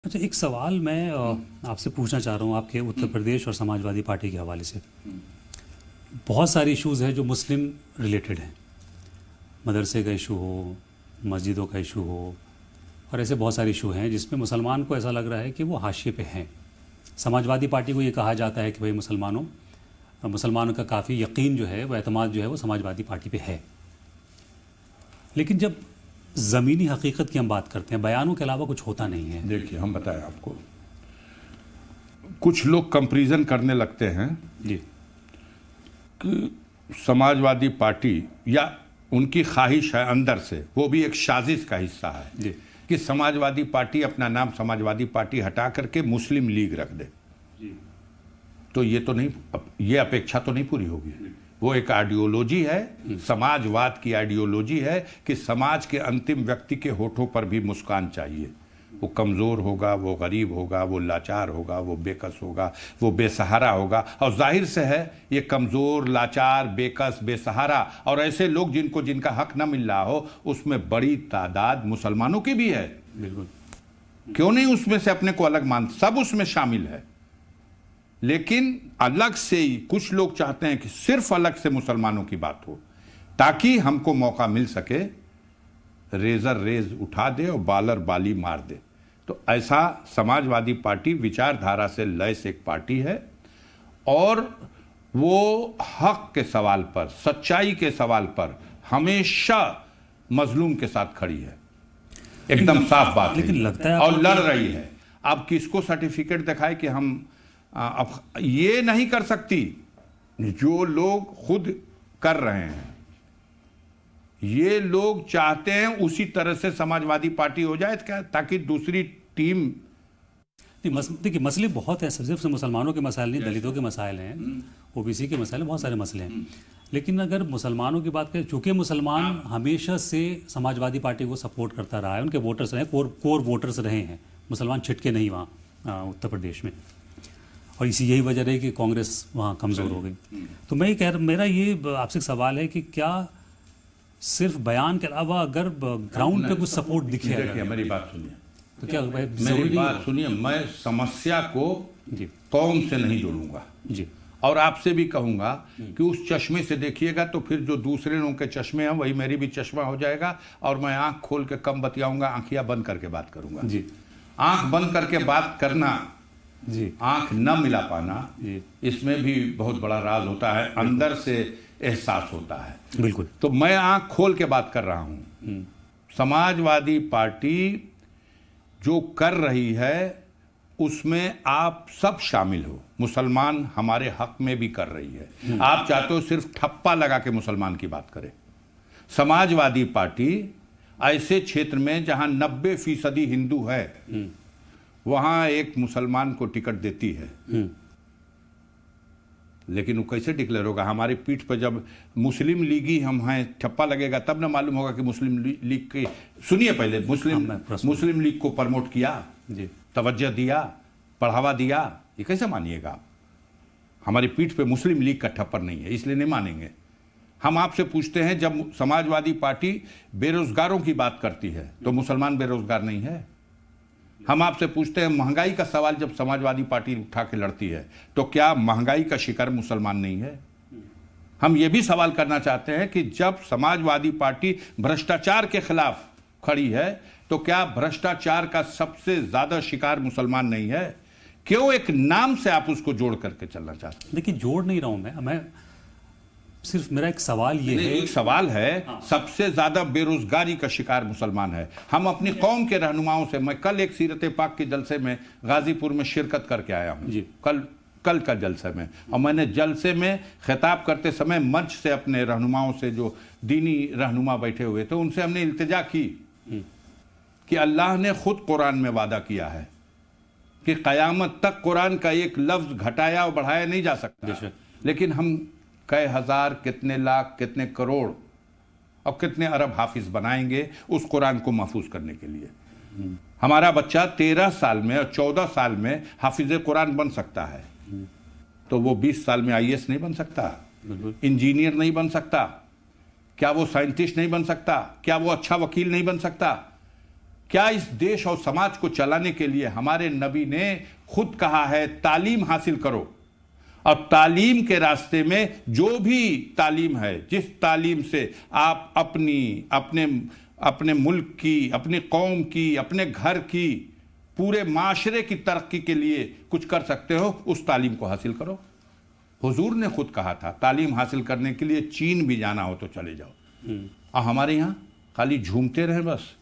अच्छा, एक सवाल मैं आपसे पूछना चाह रहा हूँ आपके उत्तर प्रदेश और समाजवादी पार्टी के हवाले से। बहुत सारे इश्यूज़ हैं जो मुस्लिम रिलेटेड हैं। मदरसे का इशू हो, मस्जिदों का इशू हो, और ऐसे बहुत सारे इशू हैं जिसमें मुसलमान को ऐसा लग रहा है कि वो हाशिए पे हैं। समाजवादी पार्टी को ये कहा जाता है कि भाई मुसलमानों का काफ़ी यकीन जो है, वो एतमाद जो है, वो समाजवादी पार्टी पे है। लेकिन जब ज़मीनी हकीकत की हम बात करते हैं, बयानों के अलावा कुछ होता नहीं है। देखिए, हम बताएं आपको, कुछ लोग कंपैरिजन करने लगते हैं जी कि समाजवादी पार्टी, या उनकी ख्वाहिश है अंदर से, वो भी एक साजिश का हिस्सा है जी कि समाजवादी पार्टी अपना नाम समाजवादी पार्टी हटा करके मुस्लिम लीग रख दे। जी तो ये तो नहीं, ये अपेक्षा तो नहीं पूरी होगी। वो एक आइडियोलॉजी है, समाजवाद की आइडियोलॉजी है कि समाज के अंतिम व्यक्ति के होठों पर भी मुस्कान चाहिए। वो कमज़ोर होगा, वो गरीब होगा, वो लाचार होगा, वो बेकस होगा, वो बेसहारा होगा। और जाहिर से है, ये कमज़ोर, लाचार, बेकस, बेसहारा और ऐसे लोग जिनका हक न मिल रहा हो, उसमें बड़ी तादाद मुसलमानों की भी है। बिल्कुल। क्यों नहीं उसमें से अपने को अलग मान, सब उसमें शामिल है। लेकिन अलग से ही कुछ लोग चाहते हैं कि सिर्फ अलग से मुसलमानों की बात हो, ताकि हमको मौका मिल सके रेजर रेज उठा दे और बालर बाली मार दे। तो ऐसा समाजवादी पार्टी विचारधारा से लैस एक पार्टी है, और वो हक के सवाल पर, सच्चाई के सवाल पर हमेशा मजलूम के साथ खड़ी है। एकदम साफ बात है, लेकिन लगता है और लड़ रही है। अब किसको सर्टिफिकेट दिखाए कि हम अब ये नहीं कर सकती। जो लोग खुद कर रहे हैं, ये लोग चाहते हैं उसी तरह से समाजवादी पार्टी हो जाए, क्या, ताकि दूसरी टीम। देखिए, मसले बहुत है, सिर्फ मुसलमानों के मसाइल नहीं, दलितों के मसाइल हैं, ओबीसी के मसाइल, बहुत सारे मसले हैं। लेकिन अगर मुसलमानों की बात करें, चूंकि मुसलमान हमेशा से समाजवादी पार्टी को सपोर्ट करता रहा है, उनके वोटर्स रहे, कोर वोटर्स रहे हैं, मुसलमान छिटके नहीं वहाँ उत्तर प्रदेश में, और यही वजह रही कि कांग्रेस वहाँ कमज़ोर हो गई। तो मैं ये कह रहा, मेरा ये आपसे सवाल है कि क्या सिर्फ बयान के अलावा अगर ग्राउंड पे कुछ सपोर्ट दिखे, देखिए मेरी बात सुनिए, तो क्या मेरी बात सुनिए, मैं समस्या को कौम से नहीं जोड़ूंगा जी, और आपसे भी कहूंगा कि उस चश्मे से देखिएगा तो फिर जो दूसरे लोगों के चश्मे हैं वही मेरी भी चश्मा हो जाएगा, और मैं आंख खोल के कम बतियाऊंगा, आंखियां बंद करके बात करूंगा जी। आंख बंद करके बात करना जी, आंख न मिला पाना, इसमें भी बहुत बड़ा राज होता है, अंदर से एहसास होता है। बिल्कुल। तो मैं आंख खोल के बात कर रहा हूं। समाजवादी पार्टी जो कर रही है उसमें आप सब शामिल हो। मुसलमान हमारे हक में भी कर रही है। आप चाहते हो सिर्फ ठप्पा लगा के मुसलमान की बात करें। समाजवादी पार्टी ऐसे क्षेत्र में जहां 90% हिंदू है, वहां एक मुसलमान को टिकट देती है। लेकिन वो कैसे डिक्लेयर होगा? हमारी पीठ पर जब मुस्लिम लीगी हम हैं, ठप्पा लगेगा, तब ना मालूम होगा कि मुस्लिम लीग की। सुनिए, पहले मुस्लिम लीग को प्रमोट किया जी, तवज्जो दिया, बढ़ावा दिया, ये कैसे मानिएगा आप? हमारी पीठ पे मुस्लिम लीग का ठप्पर नहीं है, इसलिए नहीं मानेंगे। हम आपसे पूछते हैं, जब समाजवादी पार्टी बेरोजगारों की बात करती है तो मुसलमान बेरोजगार नहीं है। हम आपसे पूछते हैं, महंगाई का सवाल जब समाजवादी पार्टी उठा के लड़ती है तो क्या महंगाई का शिकार मुसलमान नहीं है? हम ये भी सवाल करना चाहते हैं कि जब समाजवादी पार्टी भ्रष्टाचार के खिलाफ खड़ी है तो क्या भ्रष्टाचार का सबसे ज्यादा शिकार मुसलमान नहीं है? क्यों एक नाम से आप उसको जोड़ करके चलना चाहते हैं? देखिए, जोड़ नहीं रहा हूं मैं सिर्फ मेरा एक सवाल ये है, एक सवाल है, सबसे ज्यादा बेरोजगारी का शिकार मुसलमान है। हम अपनी कौम के रहनुमाओं से, मैं कल एक सीरत पाक के जलसे में गाजीपुर में शिरकत करके आया हूं, कल का जलसे में, और मैंने जलसे में खिताब करते समय मंच से अपने रहनुमाओं से, जो दीनी रहनुमा बैठे हुए थे, उनसे हमने इल्तिजा की कि अल्लाह ने खुद कुरान में वादा किया है कि कयामत तक कुरान का एक लफ्ज घटाया और बढ़ाया नहीं जा सकता। लेकिन हम कई हजार, कितने लाख, कितने करोड़ और कितने अरब हाफिज बनाएंगे उस कुरान को महफूज करने के लिए। हमारा बच्चा 13 साल में और 14 साल में हाफिज कुरान बन सकता है, तो वो 20 साल में IAS नहीं बन सकता, इंजीनियर नहीं बन सकता? क्या वो साइंटिस्ट नहीं बन सकता? क्या वो अच्छा वकील नहीं बन सकता? क्या इस देश और समाज को चलाने के लिए हमारे नबी ने खुद कहा है तालीम हासिल करो, और तालीम के रास्ते में जो भी तालीम है, जिस तालीम से आप अपने मुल्क की, अपनी कौम की, अपने घर की, पूरे माशरे की तरक्की के लिए कुछ कर सकते हो, उस तालीम को हासिल करो। हुजूर ने खुद कहा था तालीम हासिल करने के लिए चीन भी जाना हो तो चले जाओ। और हमारे यहाँ खाली झूमते रहे बस।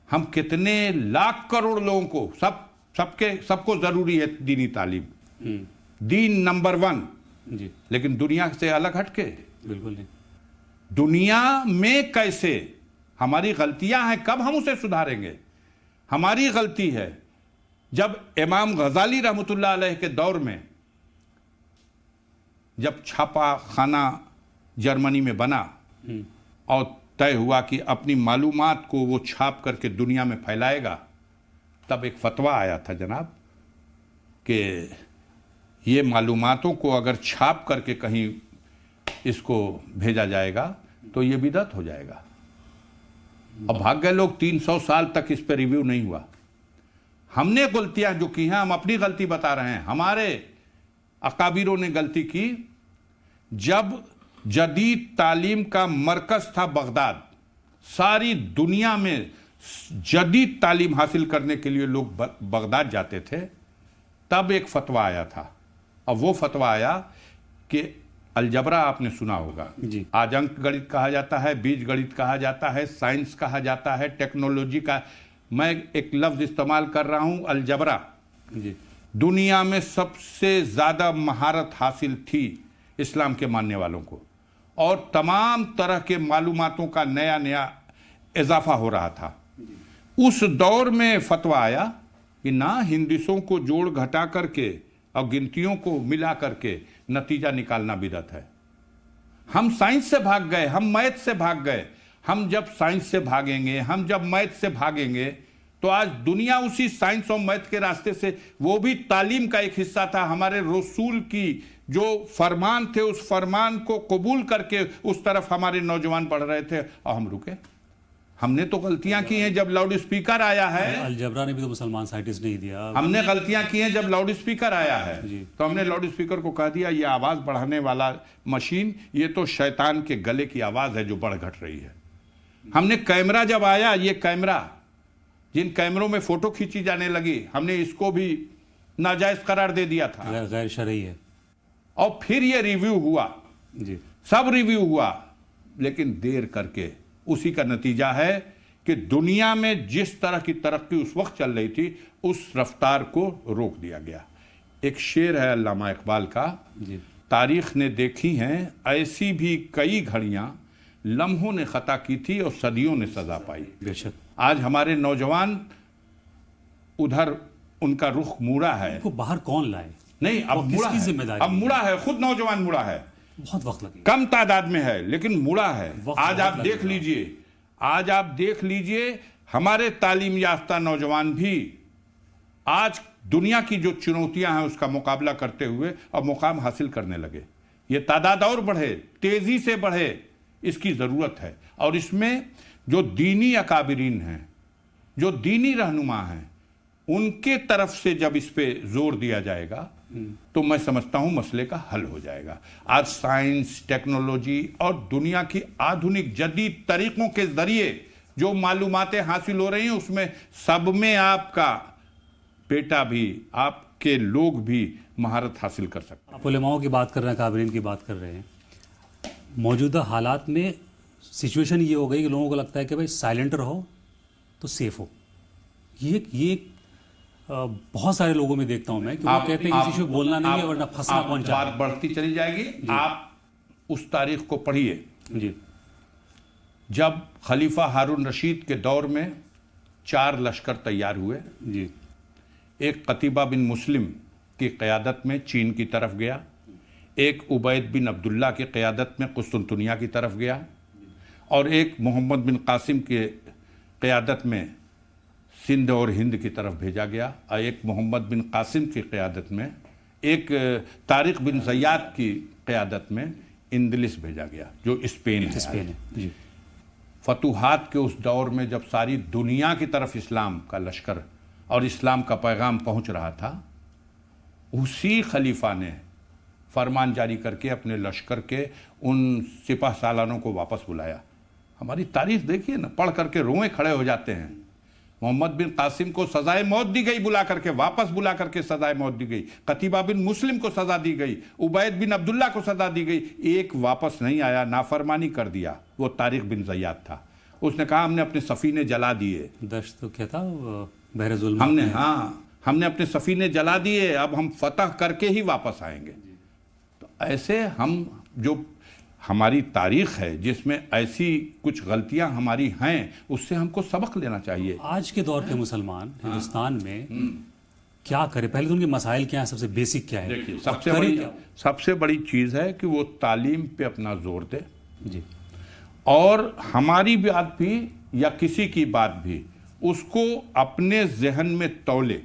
हम कितने लाख करोड़ लोगों को सबको जरूरी है दीनी तालीम, दीन नंबर 1 जी, लेकिन दुनिया से अलग हटके बिल्कुल नहीं। दुनिया में कैसे हमारी गलतियां हैं, कब हम उसे सुधारेंगे? हमारी गलती है जब इमाम गजाली रहमतुल्लाह अलैह के दौर में जब छापा खाना जर्मनी में बना और तय हुआ कि अपनी मालूमात को वो छाप करके दुनिया में फैलाएगा, तब एक फतवा आया था जनाब कि ये मालूमातों को अगर छाप करके कहीं इसको भेजा जाएगा तो ये बिदअत हो जाएगा। और भाग गए लोग, 300 साल तक इस पर रिव्यू नहीं हुआ। हमने गलतियां जो की हैं, हम अपनी गलती बता रहे हैं। हमारे अकाबिरों ने गलती की जब जदीद तालीम का मरकज था बगदाद, सारी दुनिया में जदीद तालीम हासिल करने के लिए लोग बगदाद जाते थे, तब एक फतवा आया था। और वो फतवा आया कि अलजबरा आपने सुना होगा जी। आज अंक गणित कहा जाता है, बीज गणित कहा जाता है, साइंस कहा जाता है, टेक्नोलॉजी का, मैं एक लफ्ज इस्तेमाल कर रहा हूं अलजबरा जी। दुनिया में सबसे ज्यादा महारत हासिल थी इस्लाम के मानने वालों को, और तमाम तरह के मालूमातों का नया नया इजाफा हो रहा था। उस दौर में फतवा आया कि ना हिंदिसों को जोड़ घटा करके और गिनतियों को मिला करके नतीजा निकालना बिदअत है। हम साइंस से भाग गए, हम मैथ से भाग गए। हम जब साइंस से भागेंगे, हम जब मैथ से भागेंगे, तो आज दुनिया उसी साइंस और मैथ के रास्ते से, वो भी तालीम का एक हिस्सा था। हमारे रसूल की जो फरमान थे, उस फरमान को कबूल करके उस तरफ हमारे नौजवान बढ़ रहे थे, और हम रुके। हमने तो गलतियां की हैं जब लाउड स्पीकर आया है। अलजबरा ने भी तो मुसलमान साइंटिस्ट नहीं दिया। हमने गलतियां की हैं जब लाउड स्पीकर आया है, तो हमने लाउड स्पीकर को कह दिया ये आवाज बढ़ाने वाला मशीन, ये तो शैतान के गले की आवाज है जो बढ़ घट रही है। हमने कैमरा जब आया, ये कैमरा जिन कैमरों में फोटो खींची जाने लगी, हमने इसको भी नाजायज करार दे दिया था, गैर शरई है। और फिर ये रिव्यू हुआ जी, सब रिव्यू हुआ, लेकिन देर करके। उसी का नतीजा है कि दुनिया में जिस तरह की तरक्की उस वक्त चल रही थी, उस रफ्तार को रोक दिया गया। एक शेर है अल्लामा इकबाल का, तारीख ने देखी हैं ऐसी भी कई घड़ियां, लम्हों ने खता की थी और सदियों ने सजा पाई। बेशक आज हमारे नौजवान उधर उनका रुख मुड़ा है। को बाहर कौन लाए? नहीं, अब मुड़ा है, जिम्मेदारी अब मुड़ा है, खुद नौजवान मुड़ा है। बहुत वक्त लगेगा, कम तादाद में है लेकिन मुड़ा है। आज आप देख लीजिए, आज आप देख लीजिए, हमारे तालीम याफ्ता नौजवान भी आज दुनिया की जो चुनौतियां हैं उसका मुकाबला करते हुए अब मुकाम हासिल करने लगे। ये तादाद और बढ़े, तेजी से बढ़े, इसकी जरूरत है। और इसमें जो दीनी अकाबिरीन हैं, जो दीनी रहनुमा हैं, उनके तरफ से जब इस पे जोर दिया जाएगा तो मैं समझता हूं मसले का हल हो जाएगा। आज साइंस, टेक्नोलॉजी और दुनिया की आधुनिक जदीद तरीकों के जरिए जो मालूमातें हासिल हो रही हैं, उसमें सब में आपका बेटा भी, आपके लोग भी महारत हासिल कर सकते हैं। आप उलेमाओं की बात कर रहे हैं, काबिरीन की बात कर रहे हैं। मौजूदा हालात में सिचुएशन ये हो गई कि लोगों को लगता है कि भाई साइलेंट रहो तो सेफ हो। ये बहुत सारे लोगों में देखता हूं मैं कि वो कहते हैं किसी से बोलना नहीं है वरना फंसना कौन चाहता है। बात बढ़ती चली जाएगी। आप उस तारीख को पढ़िए जी, जब खलीफा हारून रशीद के दौर में 4 लश्कर तैयार हुए जी। एक कतीबा बिन मुस्लिम की क़यादत में चीन की तरफ गया, एक उबैद बिन अब्दुल्ला की क़यादत में कुस्तुनतुनिया की तरफ गया, और एक मोहम्मद बिन कासिम के क़यादत में सिंध और हिंद की तरफ भेजा गया, और एक मोहम्मद बिन कासिम की क़यादत में, एक तारिक बिन ज़ियाद की क़यादत में इंदलिस भेजा गया जो स्पेन है। जी। फतूहात के उस दौर में जब सारी दुनिया की तरफ इस्लाम का लश्कर और इस्लाम का पैगाम पहुंच रहा था, उसी खलीफा ने फरमान जारी करके अपने लश्कर के उन सिपह सालानों को वापस बुलाया। हमारी तारीख देखिए ना, पढ़ करके रोए खड़े हो जाते हैं। मोहम्मद बिन कासिम को सजाए मौत दी गई, बुला करके वापस बुला करके सजाए मौत दी गई। कतीबा बिन मुस्लिम को सजा दी गई, उबैद बिन अब्दुल्ला को सजा दी गई। एक वापस नहीं आया, नाफरमानी कर दिया। वो तारिक बिन ज़ियाद था। उसने कहा हमने अपने सफ़ीने जला दिए। दश्त तो क्या था, बहरे जुल्म हमने अपने सफ़ीने जला दिए, अब हम फतह करके ही वापस आएंगे। तो ऐसे हम जो हमारी तारीख है जिसमें ऐसी कुछ गलतियां हमारी हैं, उससे हमको सबक लेना चाहिए। आज के दौर के मुसलमान हिंदुस्तान में क्या करें? पहले तो उनके मसाइल क्या है, सबसे बेसिक क्या है? देखिए, सबसे बड़ी चीज़ है कि वो तालीम पे अपना जोर दे जी, और हमारी बात भी या किसी की बात भी उसको अपने जहन में तौले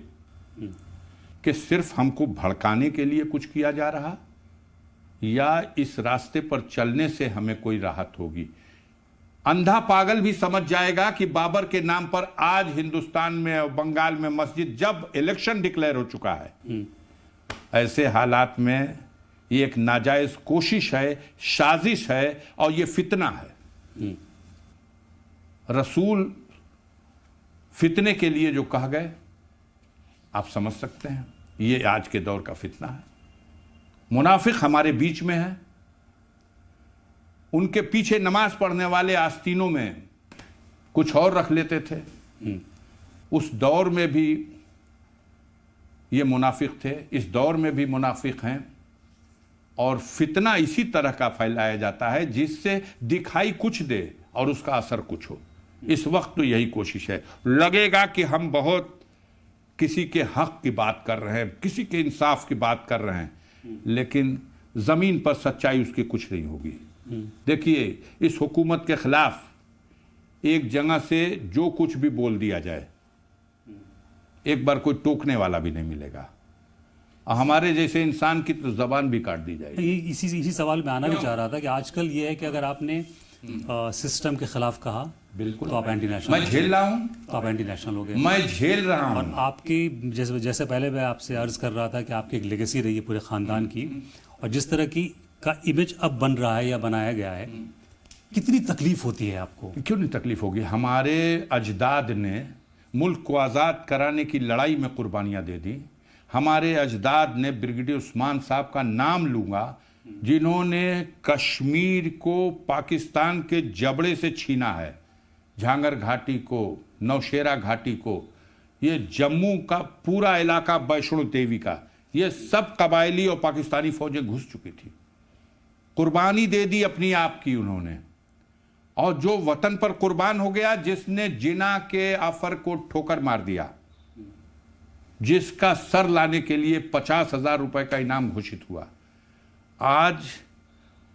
कि सिर्फ हमको भड़काने के लिए कुछ किया जा रहा या इस रास्ते पर चलने से हमें कोई राहत होगी। अंधा पागल भी समझ जाएगा कि बाबर के नाम पर आज हिंदुस्तान में और बंगाल में मस्जिद, जब इलेक्शन डिक्लेयर हो चुका है, ऐसे हालात में ये एक नाजायज कोशिश है, साजिश है और ये फितना है। रसूल फितने के लिए जो कहा गए, आप समझ सकते हैं, ये आज के दौर का फितना है। मुनाफिक हमारे बीच में है, उनके पीछे नमाज पढ़ने वाले आस्तीनों में कुछ और रख लेते थे। उस दौर में भी ये मुनाफिक थे, इस दौर में भी मुनाफिक हैं, और फितना इसी तरह का फैलाया जाता है जिससे दिखाई कुछ दे और उसका असर कुछ हो। इस वक्त तो यही कोशिश है, लगेगा कि हम बहुत किसी के हक की बात कर रहे हैं, किसी के इंसाफ की बात कर रहे हैं, लेकिन ज़मीन पर सच्चाई उसकी कुछ नहीं होगी। देखिए, इस हुकूमत के खिलाफ एक जगह से जो कुछ भी बोल दिया जाए, एक बार कोई टोकने वाला भी नहीं मिलेगा। हमारे जैसे इंसान की तो ज़बान भी काट दी जाएगी। इसी सवाल में आना भी चाह रहा था कि आजकल ये है कि अगर आपने सिस्टम के खिलाफ कहा, बिल्कुल, तो आप एंटी नेशनल, मैं झेल रहा हूँ, तो आप एंटी नेशनल हो गए। मैं झेल रहा हूँ। और आपकी जैसे पहले मैं आपसे अर्ज कर रहा था कि आपकी एक लेगेसी रही है पूरे ख़ानदान की, और जिस तरह की का इमेज अब बन रहा है या बनाया गया है, कितनी तकलीफ होती है आपको? क्यों नहीं तकलीफ होगी? हमारे अजदाद ने मुल्क को आज़ाद कराने की लड़ाई में कुर्बानियाँ दे दी। हमारे अजदाद ने, ब्रिगेडियर उस्मान साहब का नाम लूँगा, जिन्होंने कश्मीर को पाकिस्तान के जबड़े से छीना है, झांगर घाटी को, नौशेरा घाटी को, ये जम्मू का पूरा इलाका, वैष्णो देवी का, ये सब कबायली और पाकिस्तानी फौजें घुस चुकी थी। कुर्बानी दे दी अपनी आप की उन्होंने, और जो वतन पर कुर्बान हो गया, जिसने जिना के आफर को ठोकर मार दिया, जिसका सर लाने के लिए 50,000 रुपए का इनाम घोषित हुआ, आज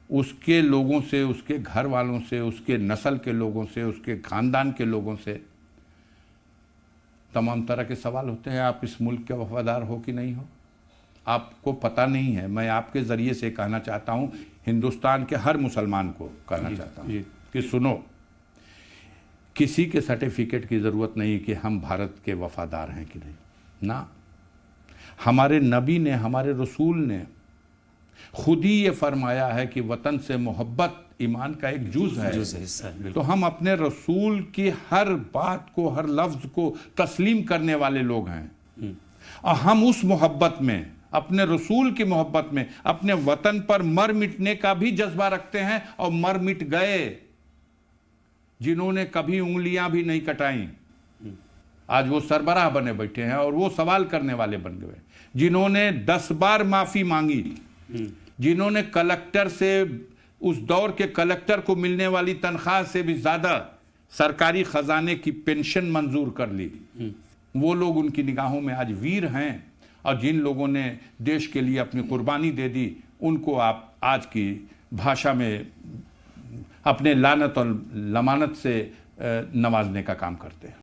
उसके लोगों से, उसके घर वालों से, उसके नस्ल के लोगों से, उसके खानदान के लोगों से तमाम तरह के सवाल होते हैं। आप इस मुल्क के वफादार हो कि नहीं हो, आपको पता नहीं है। मैं आपके ज़रिए से कहना चाहता हूँ, हिंदुस्तान के हर मुसलमान को कहना चाहता हूँ कि सुनो, किसी के सर्टिफिकेट की ज़रूरत नहीं कि हम भारत के वफादार हैं कि नहीं ना। हमारे नबी ने, हमारे रसूल ने खुद ही ये फरमाया है कि वतन से मोहब्बत ईमान का एक जुज़ है। तो हम अपने रसूल की हर बात को, हर लफ्ज़ को तस्लीम करने वाले लोग हैं, और हम उस मोहब्बत में, अपने रसूल की मोहब्बत में, अपने वतन पर मर मिटने का भी जज्बा रखते हैं, और मर मिट गए जिन्होंने कभी उंगलियां भी नहीं कटाई, आज वो सरबराह बने बैठे हैं और वो सवाल करने वाले बन गए। जिन्होंने 10 बार माफ़ी मांगी, जिन्होंने कलेक्टर से, उस दौर के कलेक्टर को मिलने वाली तनख्वाह से भी ज़्यादा सरकारी ख़जाने की पेंशन मंजूर कर ली, वो लोग उनकी निगाहों में आज वीर हैं। और जिन लोगों ने देश के लिए अपनी कुर्बानी दे दी, उनको आप आज की भाषा में अपने लानत और लमानत से नवाजने का काम करते हैं।